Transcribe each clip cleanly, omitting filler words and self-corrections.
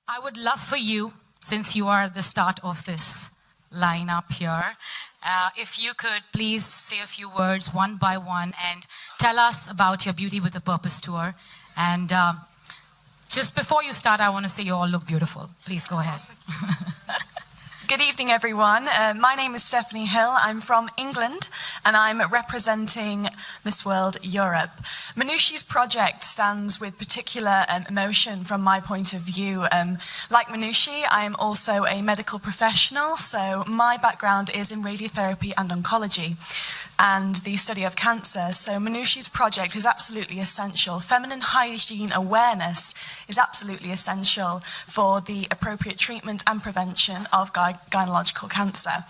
I would love for you, since you are the start of this lineup here, if you could please say a few words one by one and tell us about your Beauty with a Purpose tour. And just before you start, I want to say you all look beautiful. Please go ahead. Good evening, everyone. My name is Stephanie Hill. I'm from England, and I'm representing Miss World Europe. Manushi's project stands with particular emotion from my point of view. Like Manushi, I am also a medical professional, so my background is in radiotherapy and oncology and the study of cancer. So Manushi's project is absolutely essential. Feminine hygiene awareness is absolutely essential for the appropriate treatment and prevention of gynecological cancer.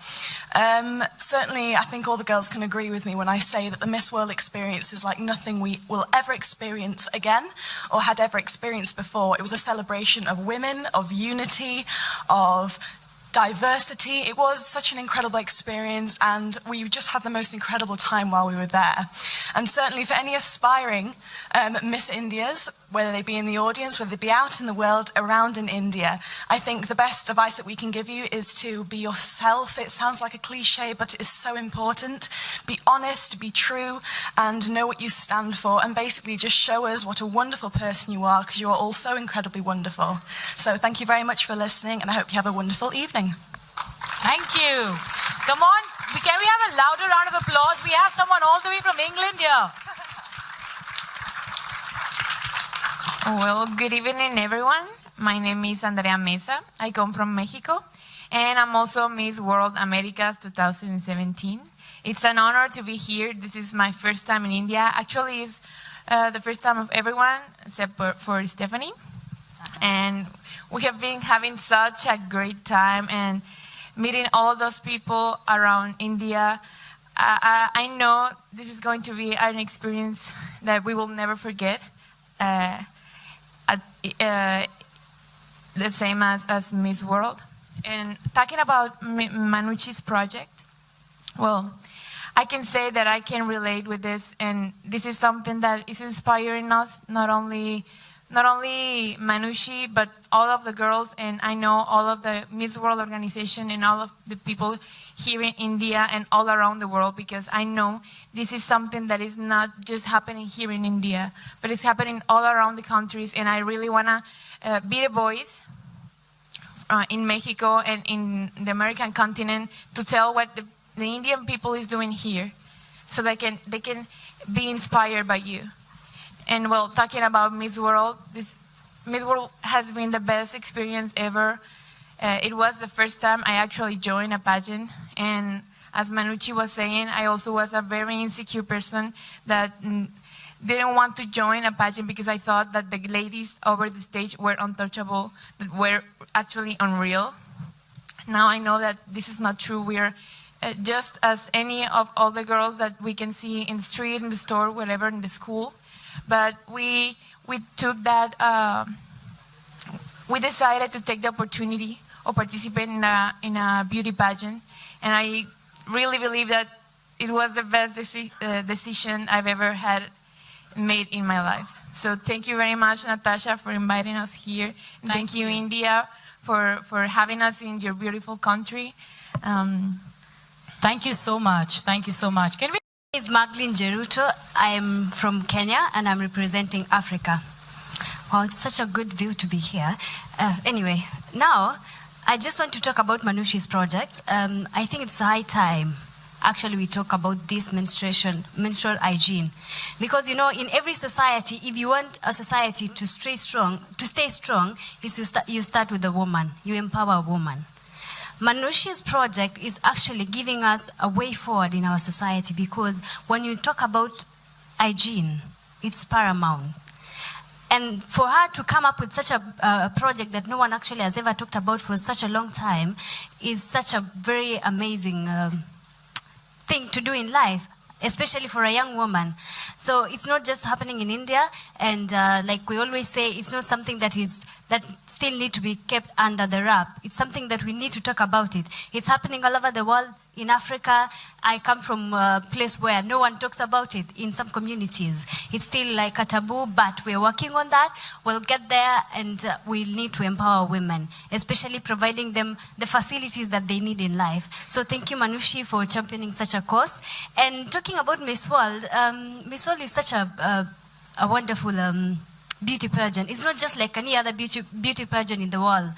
Certainly, I think all the girls can agree with me when I say that the Miss World experience is like nothing we will ever experience again or had ever experienced before. It was a celebration of women, of unity, of diversity. It was such an incredible experience, and we just had the most incredible time while we were there. And certainly for any aspiring Miss Indias, whether they be in the audience, whether they be out in the world, around in India, I think the best advice that we can give you is to be yourself. It sounds like a cliche, but it is so important. Be honest, be true, and know what you stand for, and basically just show us what a wonderful person you are, because you are all so incredibly wonderful. So thank you very much for listening, and I hope you have a wonderful evening. Thank you. Come on, can we have a louder round of applause? We have someone all the way from England here. Well, good evening, everyone. My name is Andrea Mesa. I come from Mexico, and I'm also Miss World Americas 2017. It's an honor to be here. This is my first time in India. Actually, it's the first time of everyone, except for Stephanie. And we have been having such a great time and meeting all those people around India. I know this is going to be an experience that we will never forget. The same as Miss World. And talking about Manushi's project, well, I can say that I can relate with this, and this is something that is inspiring us, not only Manushi, but all of the girls, and I know all of the Miss World organization and all of the people here in India and all around the world, because I know this is something that is not just happening here in India, but it's happening all around the countries, and I really want to be the voice in Mexico and in the American continent to tell what the Indian people is doing here, so they can be inspired by you. And well, talking about Miss World, this Miss World has been the best experience ever. It was the first time I actually joined a pageant, and as Manushi was saying, I also was a very insecure person that didn't want to join a pageant because I thought that the ladies over the stage were untouchable, that were actually unreal. Now I know that this is not true. We're just as any of all the girls that we can see in the street, in the store, whatever, in the school. But we took that, we decided to take the opportunity of participating in a beauty pageant, and I really believe that it was the best decision I've ever had made in my life. So thank you very much, Natasha, for inviting us here. And thank you, India, for having us in your beautiful country. Thank you so much. Thank you so much. Can we? My name is Magdalene Jeruto. I am from Kenya, and I'm representing Africa. Wow, it's such a good view to be here. Anyway, now I just want to talk about Manushi's project. I think it's high time, actually, we talk about this menstrual hygiene. Because, you know, in every society, if you want a society to stay strong, you start with a woman. You empower a woman. Manushi's project is actually giving us a way forward in our society, because when you talk about hygiene, it's paramount. And for her to come up with such a project that no one actually has ever talked about for such a long time is such a very amazing thing to do in life, especially for a young woman. So it's not just happening in India, and like we always say, it's not something that still need to be kept under the wrap. It's something that we need to talk about it. It's happening all over the world. in Africa, I come from a place where no one talks about it in some communities. It's still like a taboo, but we're working on that. We'll get there, and we need to empower women, especially providing them the facilities that they need in life. So thank you, Manushi, for championing such a cause. And talking about Miss World, Miss World is such a wonderful beauty pageant. It's not just like any other beauty pageant in the world.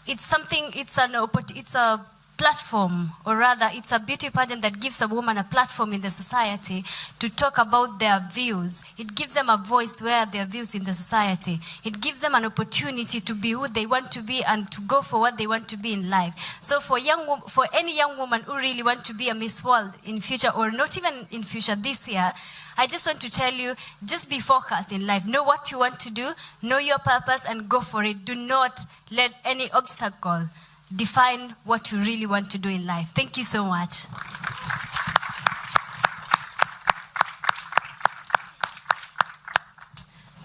It's something, it's a platform, or rather it's a beauty pageant that gives a woman a platform in the society to talk about their views. It gives them a voice to air their views in the society. It gives them an opportunity to be who they want to be and to go for what they want to be in life. So for any young woman who really want to be a Miss World in future, or not even in future, this year, I just want to tell you, just be focused in life. Know what you want to do, know your purpose, and go for it. Do not let any obstacle define what you really want to do in life. Thank you so much.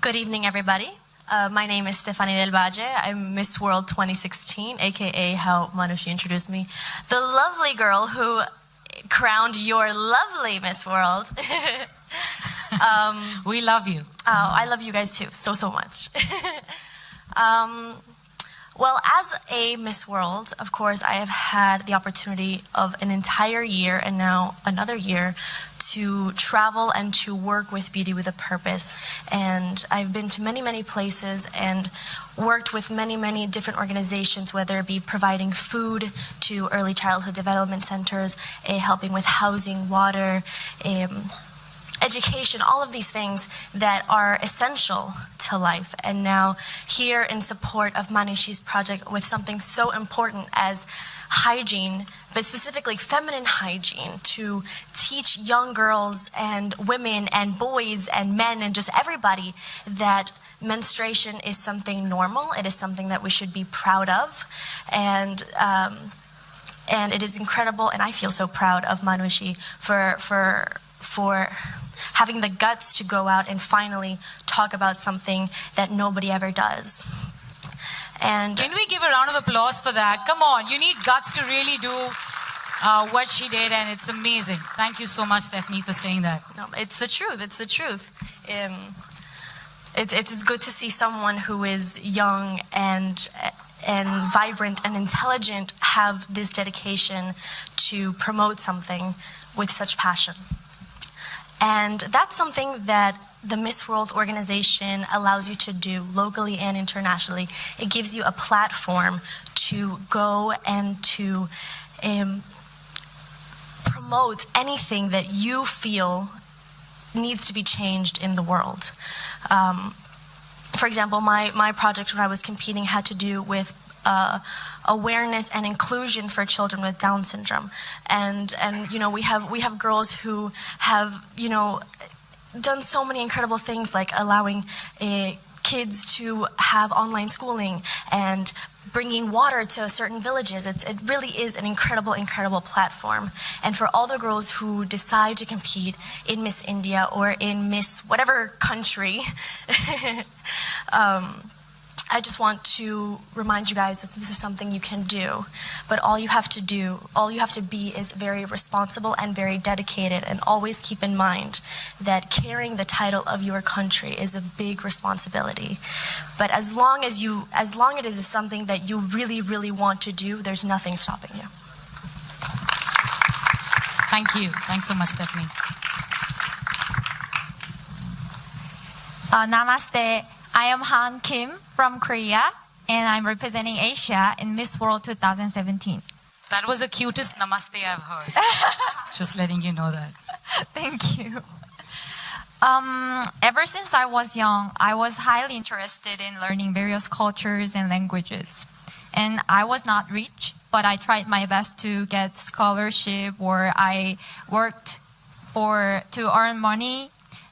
Good evening, everybody. My name is Stephanie Del Valle. I'm Miss World 2016, aka how Manushi introduced me. The lovely girl who crowned your lovely Miss World. We love you. Oh, I love you guys too, so much. Well, as a Miss World, of course, I have had the opportunity of an entire year and now another year to travel and to work with Beauty with a Purpose. And I've been to many places and worked with many different organizations, whether it be providing food to early childhood development centers, helping with housing, water, education, all of these things that are essential to life. And now here in support of Manushi's project with something so important as hygiene, but specifically feminine hygiene, to teach young girls and women and boys and men and just everybody that menstruation is something normal. It is something that we should be proud of. And it is incredible, and I feel so proud of Manushi for having the guts to go out and finally talk about something that nobody ever does. And can we give a round of applause for that? Come on, you need guts to really do what she did, and it's amazing. Thank you so much, Stephanie, for saying that. No, it's the truth. It's the truth. It's good to see someone who is young and vibrant and intelligent have this dedication to promote something with such passion. And that's something that the Miss World organization allows you to do locally and internationally. It gives you a platform to go and to promote anything that you feel needs to be changed in the world. For example, my project when I was competing had to do with awareness and inclusion for children with Down syndrome, and you know, we have girls who have, you know, done so many incredible things, like allowing kids to have online schooling and bringing water to certain villages. It really is an incredible platform. And for all the girls who decide to compete in Miss India or in Miss whatever country, I just want to remind you guys that this is something you can do, but all you have to be is very responsible and very dedicated, and always keep in mind that carrying the title of your country is a big responsibility. But as long as it is something that you really want to do, there's nothing stopping you. Thank you. Thanks so much, Stephanie. Namaste. I am Han Kim from Korea, and I'm representing Asia in Miss World 2017. That was the cutest namaste I've heard. Just letting you know that. Thank you. Ever since I was young, I was highly interested in learning various cultures and languages. And I was not rich, but I tried my best to get scholarship, or I worked to earn money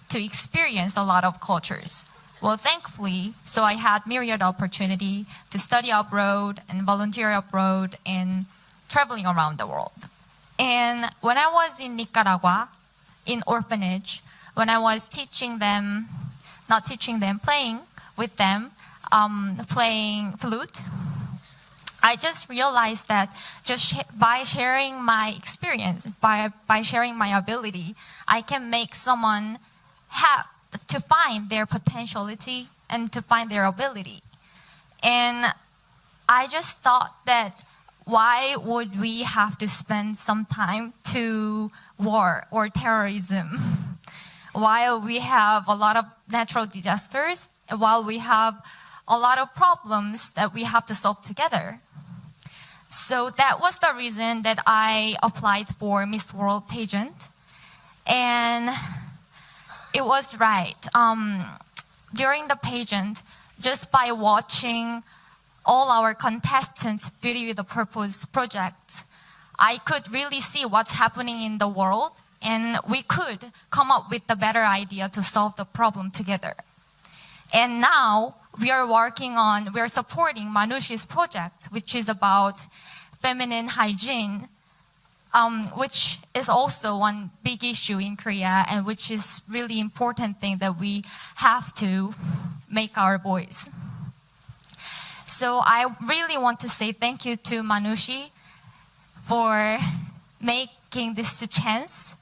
to experience a lot of cultures. Well, thankfully, so I had myriad opportunity to study abroad and volunteer abroad and traveling around the world. And when I was in Nicaragua, in orphanage, when I was playing with them, playing flute, I just realized that by sharing my experience, by sharing my ability, I can make someone have to find their potentiality and to find their ability. And I just thought that why would we have to spend some time to war or terrorism while we have a lot of natural disasters, while we have a lot of problems that we have to solve together? So that was the reason that I applied for Miss World pageant. And it was right. During the pageant, just by watching all our contestants' Beauty with a Purpose projects, I could really see what's happening in the world, and we could come up with a better idea to solve the problem together. And now we are supporting Manushi's project, which is about feminine hygiene, which is also one big issue in Korea, and which is really important thing that we have to make our voice. So I really want to say thank you to Manushi for making this a chance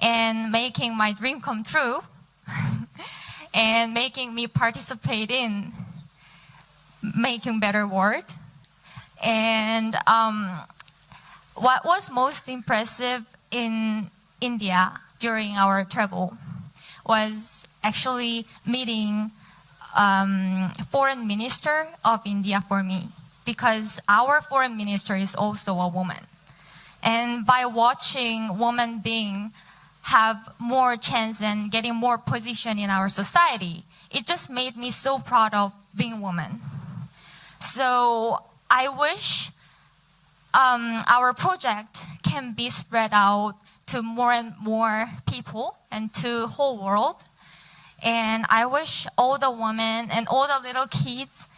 and making my dream come true and making me participate in making better world. And what was most impressive in India during our travel was actually meeting foreign minister of India for me, because our foreign minister is also a woman. And by watching women being have more chance and getting more position in our society, it just made me so proud of being a woman. So I wish our project can be spread out to more and more people and to the whole world. And I wish all the women and all the little kids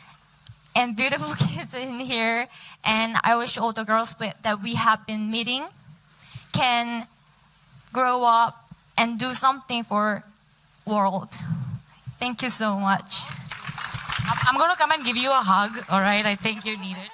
and beautiful kids in here, and I wish all the girls that we have been meeting can grow up and do something for the world. Thank you so much. I'm going to come and give you a hug, all right? I think you need it.